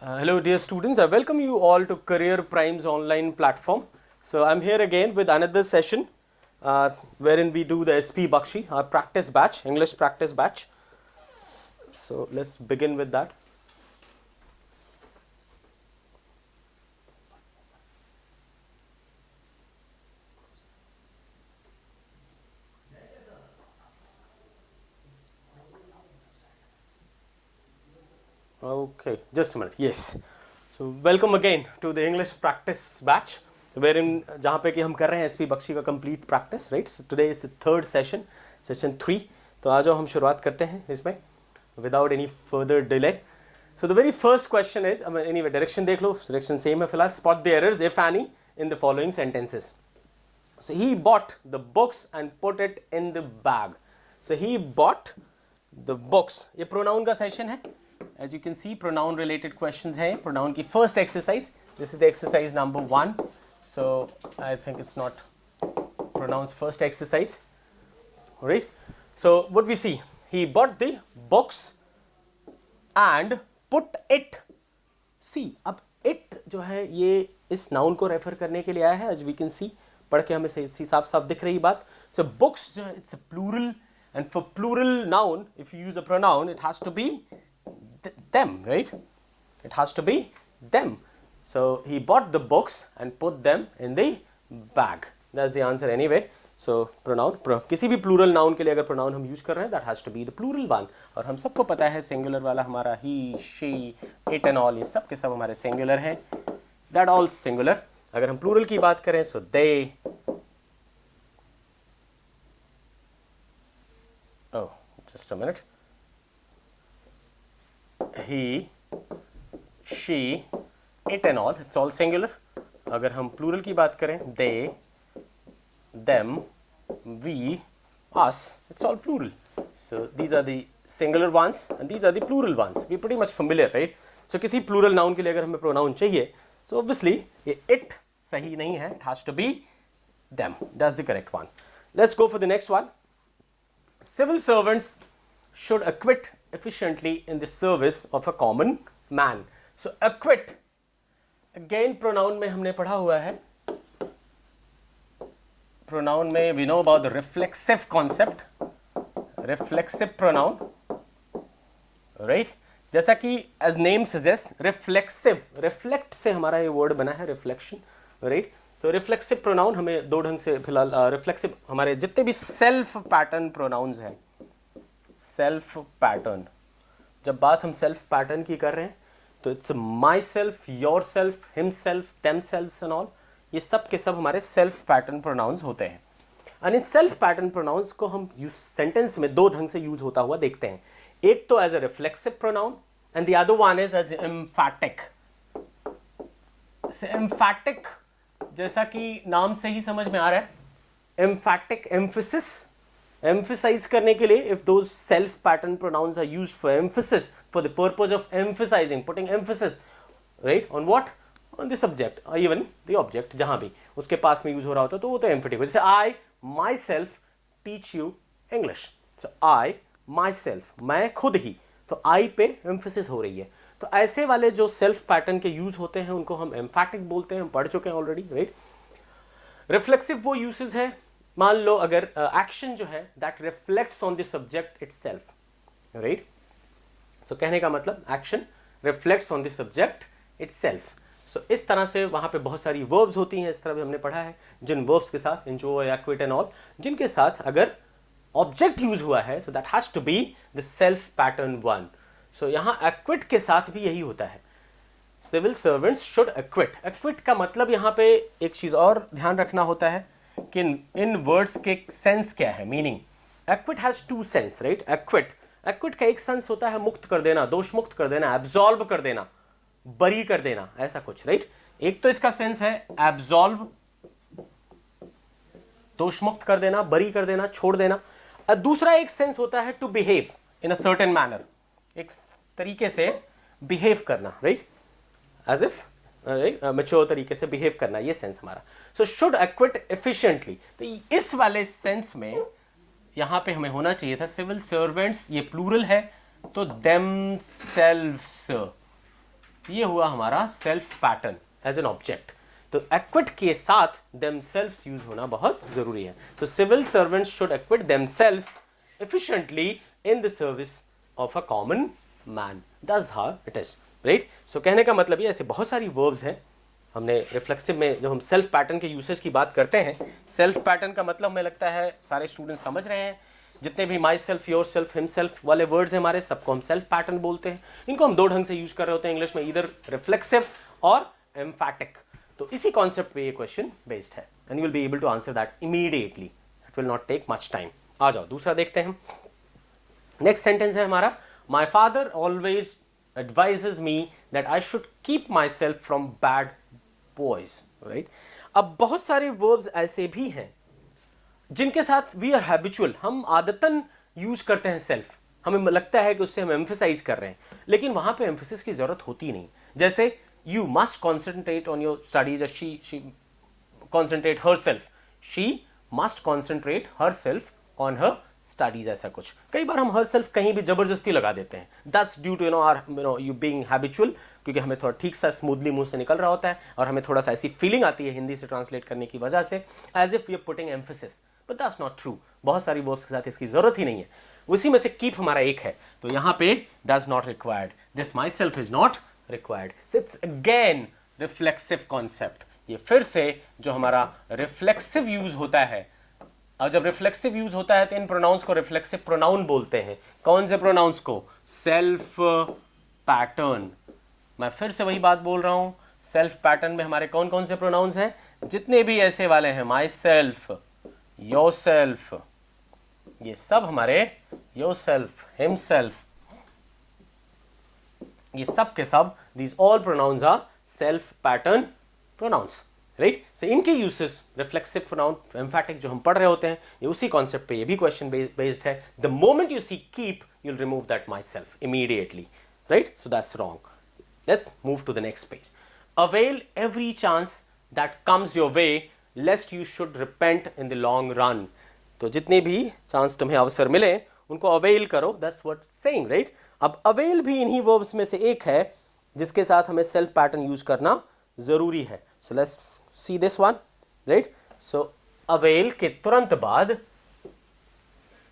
Hello dear students, I welcome you all to Career Prime's online platform. So I'm here again with another session wherein we do the SP Bakshi, our practice batch, English practice batch. So let's begin with that. Okay, just a minute. Yes. So welcome again to the English practice batch, wherein जहाँ पे कि हम कर रहे हैं SP Bakshi का complete practice, right? So today is the third session, session 3. तो आ जाओ हम शुरुआत करते हैं इसमें without any further delay. So the very first question is, anyway direction देख लो, direction same है फिलहाल. Spot the errors if any in the following sentences. So he bought the books and put it in the bag. So he bought the books. ये pronoun का session है. As you can see, pronoun related questions hai. Pronoun ki first exercise. This is the exercise number 1. So I think it's not pronoun's first exercise. Alright. So what we see, he bought the books and put it. See, अब it जो है ये इस noun को refer करने के लिए आया है. As we can see, पढ़ के हमें साफ साफ दिख रही बात. So books जो है it's a plural, and for plural noun, if you use a pronoun, it has to be them, right? It has to be them. So he bought the books and put them in the bag. That's the answer anyway. So pronoun, किसी भी plural noun के लिए अगर pronoun हम use कर रहे हैं, that has to be the plural one. और हम सबको पता है singular वाला हमारा he, she, it and all, ये सब के सब हमारे singular हैं. That all singular. अगर हम plural की बात करें, so they. Oh, just a minute. He, she, it and all, it's all singular. अगर हम plural की बात करें, they, them, we, us, it's all plural. So these are the singular ones and these are the plural ones. We're pretty much familiar, right? So किसी plural noun के लिए अगर हमें pronoun चाहिए, so obviously ये it सही नहीं है. It has to be them. That's the correct one. Let's go for the next one. Civil servants should acquit efficiently in the service of a common man. So acquit, again pronoun में हमने पढ़ा हुआ है. Pronoun में we know about the reflexive concept, reflexive pronoun, right? जैसा कि as name suggests, reflexive, reflect से हमारा ये word बना है reflection, right? तो reflexive pronoun हमें दो ढंग से फिलहाल reflexive हमारे जितने भी self pattern pronouns हैं, self pattern, जब बात हम self pattern की कर रहे हैं तो it's myself, yourself, himself, themselves and all, ये सब के सब हमारे self pattern pronouns होते हैं. और इन self pattern pronouns को हम sentence में दो ढंग से यूज होता हुआ देखते हैं. एक तो as a reflexive pronoun and the other one is as emphatic. Emphatic जैसा कि नाम से ही समझ में आ रहा है, emphatic, emphasis, emphasize करने के लिए, if those self pattern pronouns are used for emphasis, for the purpose of emphasizing, putting emphasis, right, on what? On the subject or even the object, जहाँ भी उसके पास में यूज हो रहा होता है तो वो तो emphatic हो. जैसे I myself teach you English. So I myself, मैं खुद ही, तो I पे emphasis हो रही है. तो ऐसे वाले जो सेल्फ पैटर्न के यूज होते हैं उनको हम एम्फैटिक बोलते हैं. हम पढ़ चुके हैं ऑलरेडी, राइट? रिफ्लेक्सिव वो यूसेज है, मान लो अगर एक्शन जो है that reflects on the subject itself, right? So कहने का मतलब action reflects on the subject itself. So इस तरह से वहां पे बहुत सारी वर्ब्स होती हैं, इस तरह भी हमने पढ़ा है, जिन वर्ब्स के साथ एंजॉय, एक्विट एंड ऑल, जिनके साथ अगर ऑब्जेक्ट यूज हुआ है so that has to be the self pattern one. So यहाँ एक्विट के साथ भी यही होता है. Civil servants should acquit. Acquit का मतलब यहाँ पे एक चीज और ध्यान रखना होता है कि इन वर्ड्स के सेंस क्या है, meaning. Acquit has to sense, right? Acquit का एक सेंस होता है मुक्त कर देना, दोष मुक्त कर देना, एब्जॉल्व कर देना, बरी कर देना, ऐसा कुछ, राइट? एक तो इसका सेंस है एब्जॉल्व, दोष मुक्त कर देना, बरी कर देना, छोड़ देना. दूसरा एक सेंस होता है to behave in a certain manner, एक तरीके से बिहेव करना, राइट? एज इफ मैच्योर तरीके से बिहेव करना, ये सेंस हमारा. सो शुड एक्विट एफिशिएंटली, तो इस वाले सेंस में यहां पे हमें होना चाहिए था सिविल सर्वेंट्स, ये प्लूरल है तो देमसेल्व्स, ये हुआ हमारा self pattern as an object. तो एक्विट के साथ themselves यूज होना बहुत जरूरी है। So civil servants should acquit themselves efficiently in the service of a common man. That's how it is, right? So कहने का मतलब ये ऐसे बहुत सारी verbs हैं। हमने रिफ्लेक्सिव में जब हम सेल्फ पैटर्न के यूसेज की बात करते हैं, सेल्फ पैटर्न का मतलब हमें लगता है सारे स्टूडेंट समझ रहे हैं। जितने भी my self, your self, him self वाले वर्ड्स हैं हमारे, सबको हम सेल्फ पैटर्न बोलते हैं। इनको हम दो ढंग से यूज कर रहे होते हैं इंग्लिश में, इधर रिफ्लेक्सिव और एम्फैटिक। तो इसी कॉन्सेप्ट पे ये क्वेश्चन बेस्ड है and you will be able to answer that immediately, it will not take much time. आ जाओ दूसरा देखते हैं हम। नेक्स्ट सेंटेंस है हमारा, my father always advises me that I should keep my self from bad boys, right. अब बहुत सारे वर्ब्स ऐसे भी हैं जिनके साथ वी आर हैबिचुअल, हम आदतन यूज करते हैं सेल्फ, हमें लगता है कि उससे हम एम्फेसाइज कर रहे हैं, लेकिन वहां पे एम्फेसिस की जरूरत होती नहीं। जैसे you must concentrate on your studies, she concentrate her self, she must concentrate her self on her studies, ऐसा कुछ। कई बार हम हर सेल्फ कहीं भी जबरदस्ती लगा देते हैं, that's due to you being habitual, क्योंकि हमें थोड़ा ठीक सा स्मूथली मुंह से निकल रहा होता है और हमें थोड़ा सा ऐसी फीलिंग आती है हिंदी से ट्रांसलेट करने की वजह से, as if we are putting emphasis, but that's not true. बहुत सारी वर्ब्स के साथ इसकी जरूरत ही नहीं है। उसी में से कीप हमारा एक है, तो यहां पे that's not required, this my self is not required. It's again reflexive concept. ये फिर से जो हमारा रिफ्लेक्सिव यूज होता है, और जब रिफ्लेक्सिव यूज होता है तो इन प्रोनाउंस को रिफ्लेक्सिव प्रोनाउन बोलते हैं। कौन से प्रोनाउंस को? Self pattern. मैं फिर से वही बात बोल रहा हूं, सेल्फ पैटर्न में हमारे कौन कौन से प्रोनाउंस हैं? जितने भी ऐसे वाले हैं, माई सेल्फ, योर सेल्फ, ये सब हमारे योर सेल्फ, हिम सेल्फ, ये सब के सब, these all pronouns are self pattern pronouns, right. So इनके यूसेस रिफ्लेक्सिव प्रोनाउन, एम्फैटिक जो हम पढ़ रहे होते हैं, ये उसी कॉन्सेप्ट पे ये भी क्वेश्चन बेस्ड है। The moment you see keep, you will remove that myself immediately, right. So that's wrong. Let's move to the next page. Avail every chance that comes your way, lest you should repent in the long run. तो जितने भी chance तुम्हें अवसर मिले उनको avail करो, that's what saying, right? अब avail भी इन्हीं वर्ब्स में से एक है जिसके साथ हमें सेल्फ पैटर्न यूज करना जरूरी है। So let's see this one, right? So avail के तुरंत बाद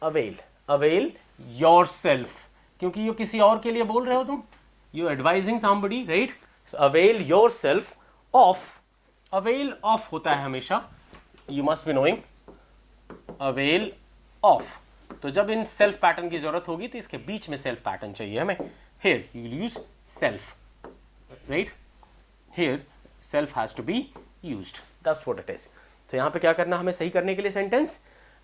अवेल yourself, क्योंकि ये किसी और के लिए बोल रहे हो तुम, you advising somebody, right? So avail yourself of, avail of होता है हमेशा, you must be knowing, avail of। तो जब इन सेल्फ पैटर्न की जरूरत होगी तो इसके बीच में सेल्फ पैटर्न चाहिए हमें। here you will use self, right? here self has to be used, that's what it is। तो यहां पे क्या करना हमें सही करने के लिए sentence,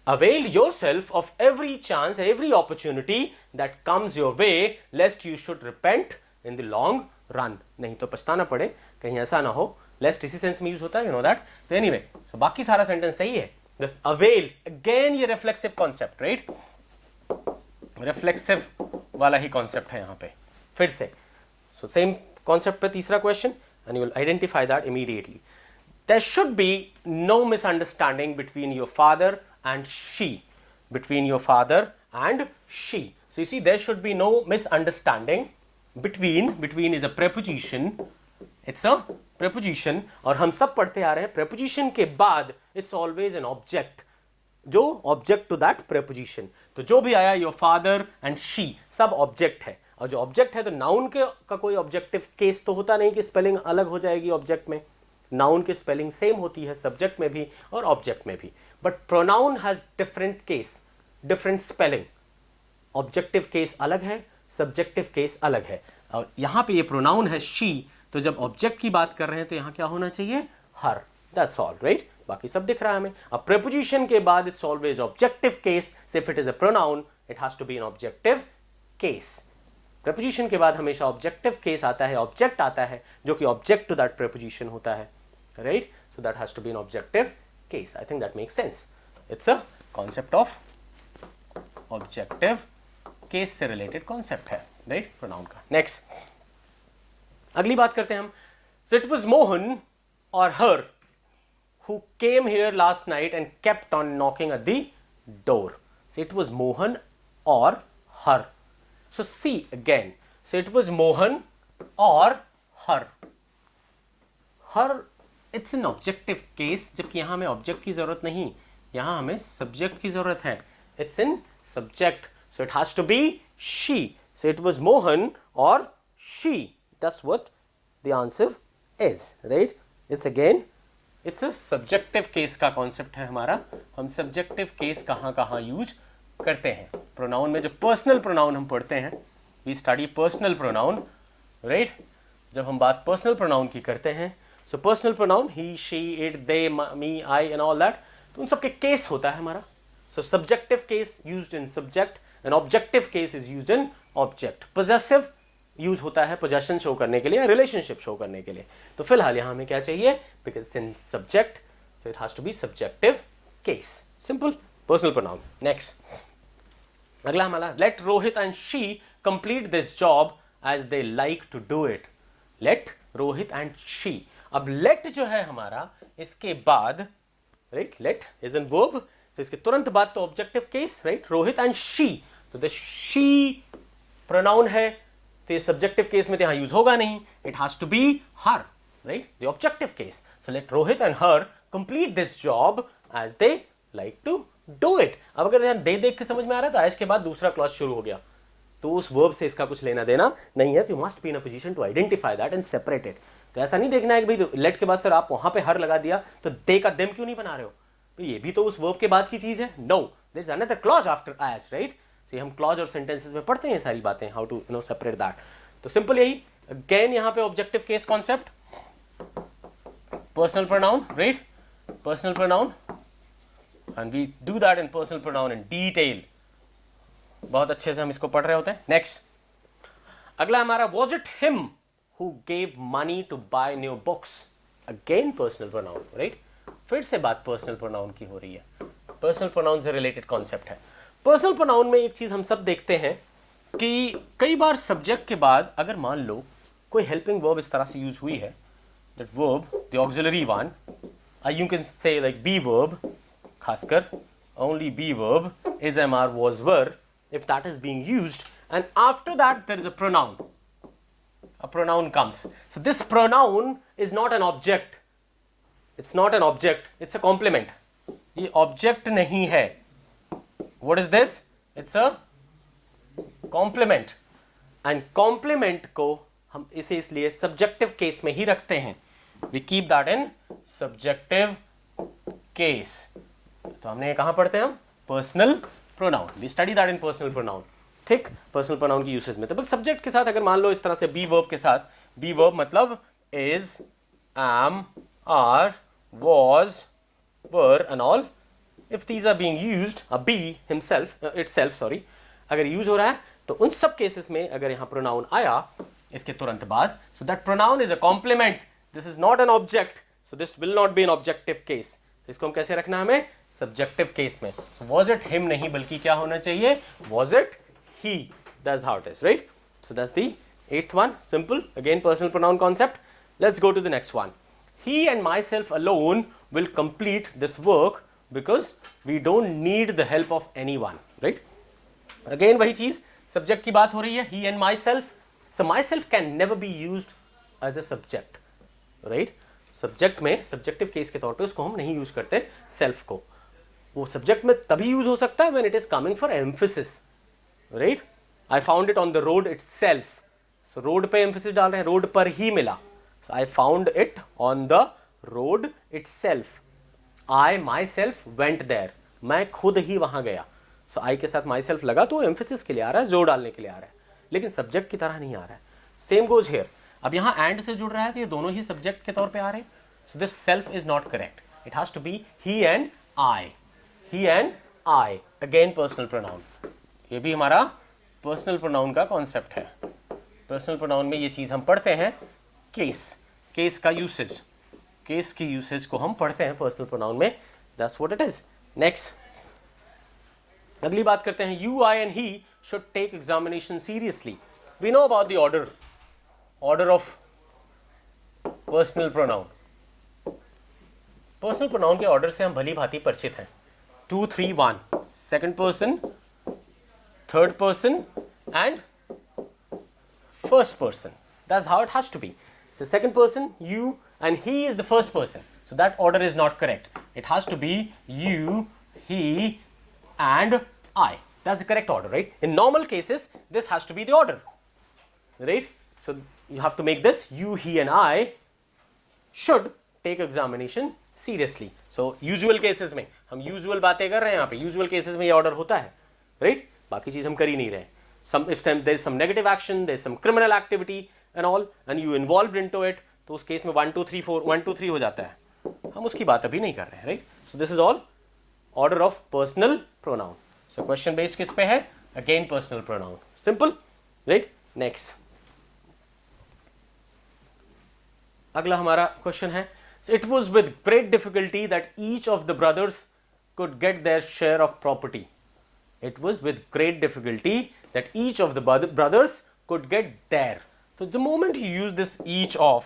avail yourself of every chance, every opportunity that comes your way, lest you should repent in the long run, नहीं तो पछताना पड़े, कहीं ऐसा ना हो। लेस्ट इसी सेंस में यूज होता है, यू नो दैट। तो एनीवे, सो बाकी सारा सेंटेंस सही है। बस अवेल, अगेन ये रिफ्लेक्सिव कॉन्सेप्ट, राइट, रिफ्लेक्सिव वाला ही कॉन्सेप्ट है यहाँ पे फिर से। सो सेम कॉन्सेप्ट पे तीसरा question, and you will identify that immediately. There should be no misunderstanding between your father and she, between your father and she. So you see, there should be no misunderstanding between is a preposition, it's a preposition, और हम सब पढ़ते आ रहे हैं preposition के बाद it's always an object, जो object to that preposition। तो जो भी आया your father and she सब object है, और जो object है तो noun का कोई objective case तो होता नहीं कि spelling अलग हो जाएगी object में। noun की spelling same होती है subject में भी और object में भी, but pronoun has different case, different spelling, objective case अलग है, सब्जेक्टिव केस अलग है। और यहां पे ये प्रोनाउन है शी, तो जब ऑब्जेक्ट की बात कर रहे हैं तो यहां क्या होना चाहिए? हर, दैट्स ऑल, राइट। बाकी सब दिख रहा है हमें। अब प्रीपोजिशन के बाद it's always objective case, if it is a pronoun it has to be an objective case. Preposition के बाद हमेशा ऑब्जेक्टिव केस आता है, ऑब्जेक्ट आता है जो कि ऑब्जेक्ट टू दैट प्रीपोजिशन होता है, right. So that has to be an objective case. I think that makes sense. It's a concept of objective case से रिलेटेड कॉन्सेप्ट है, राइट, प्रोनाउन का। नेक्स्ट, अगली बात करते हैं हम। सो इट वाज मोहन और her who came here last night and kept on knocking at the door. So it was Mohan और her. So see again, so it was Mohan और her, her it's an objective case, जबकि यहां हमें object की जरूरत नहीं, यहां हमें सब्जेक्ट की जरूरत है. It's in subject, so it has to be she. So it was Mohan और she. That's what the answer is, right. It's again it's a subjective case का कॉन्सेप्ट है हमारा. हम सब्जेक्टिव केस कहाँ कहाँ यूज करते हैं प्रोनाउन में. जो पर्सनल प्रोनाउन हम पढ़ते हैं, we study personal pronoun, right. जब हम बात पर्सनल प्रोनाउन की करते हैं, so personal pronoun he, she, it, they, me, I and all that, तो उन सबके केस होता है हमारा. So subjective case used in subject and objective case is used in object. Possessive use होता है पोजेशन शो करने के लिए, रिलेशनशिप शो करने के लिए. तो फिलहाल यहां हमें क्या चाहिए, because in subject, so it has to be subjective case. Simple personal pronoun. Next, अगला हमारा, let Rohit and she complete this job as they like to do it. Let Rohit and she. अब लेट जो है हमारा, इसके बाद, right, let is an verb, तो इसके तुरंत बाद तो objective case, right. Rohit and she, तो द शी प्रोनाउन है, तो ये सब्जेक्टिव केस में तो यहां यूज होगा नहीं. It has to be her, right, the objective case. So let Rohit and her complete this job as they like to do it. अब अगर यहां दे देख के समझ में आ रहा है, तो आज के बाद दूसरा क्लॉज शुरू हो गया, तो उस वर्ब से इसका कुछ लेना देना नहीं है. You must be in a position to identify that and separate it. तो ऐसा नहीं देखना है कि भाई लेट के बाद सर आप वहां पे हर लगा दिया, तो दे का देम क्यों नहीं बना रहे हो, तो ये भी तो उस वर्ब के बाद की चीज है. No, there is another clause after as, right. So हम क्लॉज और सेंटेंसेस में पढ़ते हैं सारी बातें, हाउ टू सेपरेट दैट. तो सिंपल यही, अगेन यहां पे objective case concept, personal pronoun, right, personal pronoun, and we do that in personal pronoun in detail. बहुत अच्छे से हम इसको पढ़ रहे होते हैं. नेक्स्ट, अगला हमारा, was it him who gave money to buy new books. Again personal pronoun, right. फिर से बात पर्सनल प्रोनाउन की हो रही है, पर्सनल प्रोनाउन से रिलेटेड कॉन्सेप्ट है. पर्सनल प्रोनाउन में एक चीज हम सब देखते हैं कि कई बार सब्जेक्ट के बाद अगर मान लो कोई हेल्पिंग वर्ब इस तरह से यूज हुई है, that verb the auxiliary one, you can say like be verb, खासकर only be verb, is, am, are, was, were, if that is being used, and after that there is a pronoun. A pronoun comes. So this pronoun is not an object. It's not an object. It's a complement. ये object नहीं है. What is this? It's a complement. And complement को हम इसे इसलिए subjective case में ही रखते हैं. We keep that in subjective case. तो हमने कहां पढ़ते हैं हम, personal pronoun. We study that in personal pronoun, ठीक. पर्सनल प्रोनाउन की यूसेज में तो सब्जेक्ट के साथ अगर मान लो इस तरह से बी वर्ब के साथ, बी वर्ब मतलब is, am, are, was, were and all, if these are being used, a be himself, itself, sorry, अगर यूज हो रहा है, तो उन सब केसेस में अगर यहां प्रोनाउन आया इसके तुरंत बाद, so that pronoun is a compliment. This is not an object, so this will not be an objective case. इसको हम कैसे रखना, हमें सब्जेक्टिव केस में. वॉज इट हिम नहीं, बल्कि क्या होना चाहिए, was it he. That's how it is, right. So that's the 8th one. Simple, again personal pronoun concept. Let's go to the next one. He and myself alone will complete this work because we don't need the help of anyone, right. Again वही चीज, subject की बात हो रही है, he and myself. So myself can never be used as a subject, right. Subject में subjective case के तौर पे उसको हम नहीं यूज करते सेल्फ को. वो सब्जेक्ट में तभी यूज हो सकता है when it is coming for emphasis, right. I found it on the road itself. So road पे एम्फेसिस डाल रहे हैं, रोड पर ही मिला. So I found it on the road itself. I myself went there, मैं खुद ही वहां गया. सो आई के साथ माई सेल्फ लगा तो एम्फेसिस के लिए आ रहा है, जोर डालने के लिए आ रहा है, लेकिन सब्जेक्ट की तरह नहीं आ रहा है. Same goes hair. अब यहां एंड से जुड़ रहा है तो ये दोनों ही सब्जेक्ट के तौर पे आ रहे हैं. So this self is not correct. It has to be he and I. He and I, again personal pronoun. ये भी हमारा पर्सनल प्रोनाउन का कॉन्सेप्ट है. पर्सनल प्रोनाउन में ये चीज हम पढ़ते हैं, केस, केस का यूसेज, केस की यूसेज को हम पढ़ते हैं पर्सनल प्रोनाउन में. That's what it is. Next, अगली बात करते हैं, you, I and he should take examination seriously. We know about the order, order of personal pronoun. Personal pronoun के ऑर्डर से हम भली भांति परिचित हैं. 2, 3, 1, second person, third person and first person. That's how it has to be. So second person, you, and he is the first person. So that order is not correct. It has to be you, he, and I. That's the correct order, right? In normal cases, this has to be the order, right? So you have to make this you, he, and I should take examination seriously. So usual cases में हम usual बातें कर रहे हैं यहाँ पे, usual cases में ये order होता है, right? बाकी चीज हम कर ही नहीं रहे. If there is some negative action, there is some criminal activity and all, and you involved into it, तो उस केस में 1 2 3 4 1 2 3 हो जाता है. हम उसकी बात अभी नहीं कर रहे हैं, right? So this is all order of personal pronoun. So question based किस पे है? Again personal pronoun. Simple, right? Next. अगला हमारा क्वेश्चन है. So it was with great difficulty that each of the brothers could get their share of property. It was with great difficulty that each of the brothers could get their. So the moment you use this each of,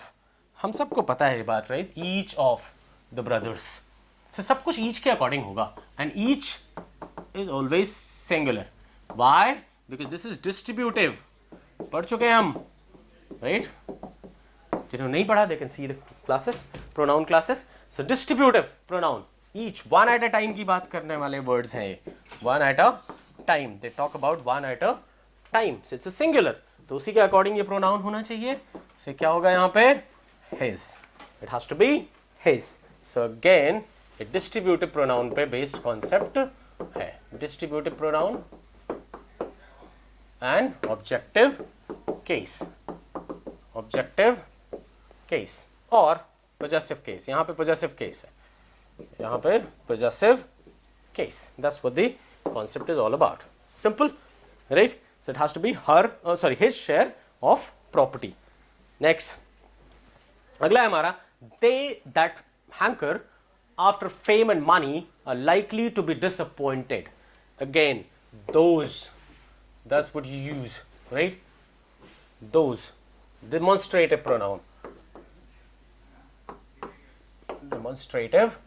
हम सबको पता है ये बात, right? Each of the brothers. So सब कुछ each के according होगा, and each is always singular. Why? Because this is distributive. पढ़ चुके हैं हम, right? जिन्होंने नहीं पढ़ा, they can see the classes, pronoun classes. So distributive pronoun, each, one at a time की बात करने वाले words हैं ये. One at a time. They talk about one at a time. So it's a singular. तो उसी के according ये pronoun होना चाहिए. So क्या होगा यहाँ पे? His. It has to be his. So again, a distributive pronoun पे based concept है. Distributive pronoun and objective case. Objective case और possessive case. यहाँ पे possessive case है. यहाँ पे possessive case. That's what the concept is all about. Simple, right? So it has to be his share of property. Next, अगला है हमारा, they that hanker after fame and money are likely to be disappointed. Again, those, that's what you use, right? Those, demonstrative pronoun. Demonstrative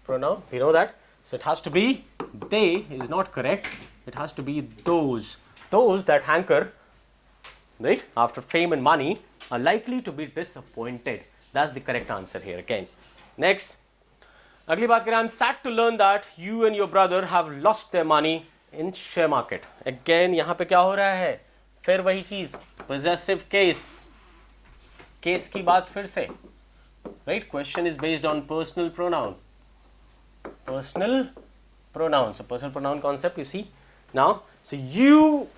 pronoun, we know that. So it has to be they is not correct. It has to be those. Those that hanker, right, after fame and money are likely to be disappointed. That's the correct answer here again. Next, अगली बात करें, I'm sad to learn that you and your brother have lost their money in share market. Again, यहाँ पे क्या हो रहा है? फिर वही चीज, possessive case. Case की बात फिर से, right? Question is based on personal pronoun. Personal pronoun. So personal pronoun concept you see now. So you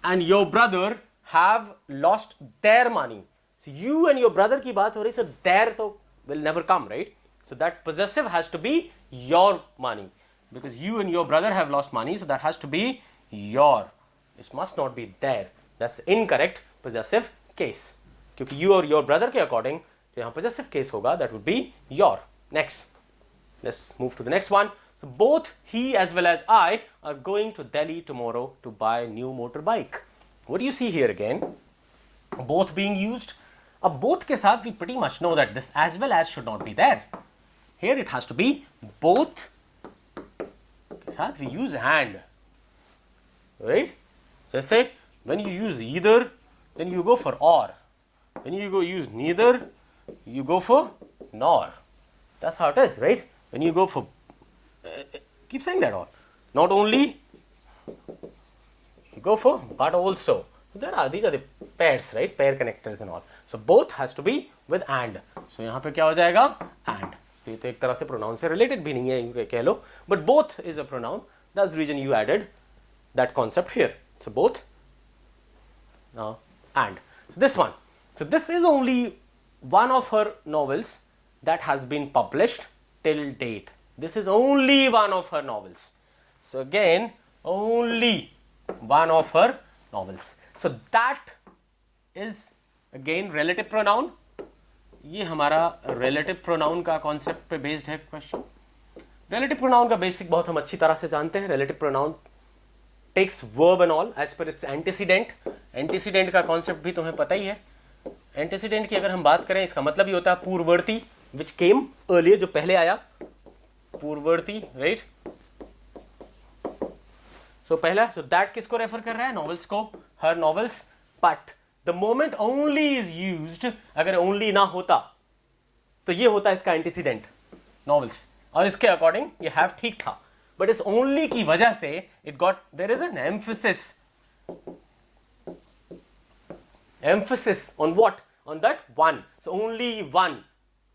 and your brother have lost their money. So you and your brother की बात हो रही, so their तो will never come, right? So that possessive has to be your money, because you and your brother have lost money, so that has to be your. It must not be their. That's incorrect possessive case. क्योंकि you और your brother के according तो यहाँ possessive case होगा, that would be your. Next, let's move to the next one. So both he as well as I are going to Delhi tomorrow to buy a new motorbike. What do you see here again? Both being used. अब both के साथ we pretty much know that this as well as should not be there. Here it has to be both के साथ we use and, right? जैसे when you use either, then you go for or. When you go use neither, you go for nor. That's how it is, right? When you go for keep saying that all. Not only you go for, but also. These are the pairs, right? Pair connectors and all. So both has to be with and. So यहाँ पे क्या हो जाएगा? And. तो ये तो एक तरह से pronoun से related भी नहीं है, कह लो. But both is a pronoun. That's the reason you added that concept here. So both. Now and. So this one. So this is only one of her novels that has been published till date. This is only one of her novels. So again, only one of her novels. So that is again relative pronoun. ये हमारा relative pronoun का concept पे based है question. Relative pronoun का basic बहुत हम अच्छी तरह से जानते हैं. Relative pronoun takes verb and all as per its antecedent. Antecedent का concept भी तुम्हें पता ही है. Antecedent की अगर हम बात करें, इसका मतलब ये होता है पूर्ववर्ती, which came earlier, जो पहले आया, पूर्ववर्ती, right? So पहला, so that किसको रेफर कर रहा है? Novels को, her novels, but the moment only is used, अगर ओनली ना होता तो ये होता इसका एंटीसीडेंट नॉवेल्स, और इसके अकॉर्डिंग ये हैव ठीक था, बट इस ओनली की वजह से it got, there is an emphasis on what, on that one, so only one,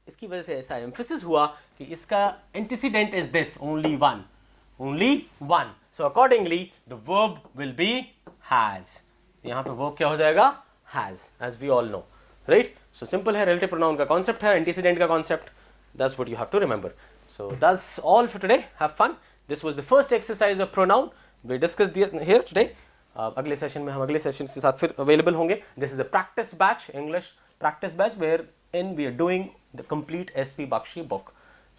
इसकी वजह से ऐसा एम्फेसिस हुआ कि इसका antecedent is this only one, only one, so accordingly the verb will be has, यहां पे वर्ब क्या हो जाएगा, has, as we all know, right. So simple है, रिलेटिव प्रोनाउन का कॉन्सेप्ट है, एंटीसीडेंट का concept, that's what you have to remember. So that's all for today, have fun. This was the first exercise of pronoun we discussed here today. अगले session में हम अगले session के साथ फिर अवेलेबल होंगे. This is a practice batch, English practice batch, wherein we are doing the complete SP Bakshi book.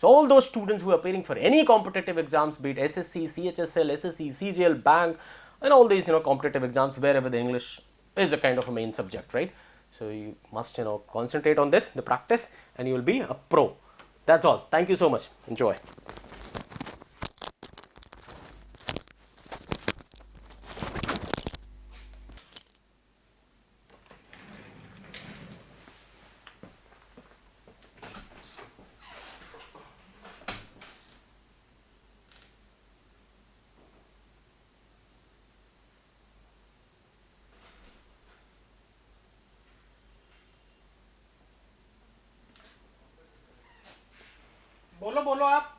So all those students who are appearing for any competitive exams, be it SSC, CHSL, SSC, CGL, bank, and all these competitive exams, wherever the English is a kind of a main subject, right? So you must concentrate on this, the practice, and you will be a pro. That's all. Thank you so much. Enjoy. बोलो बोलो आप.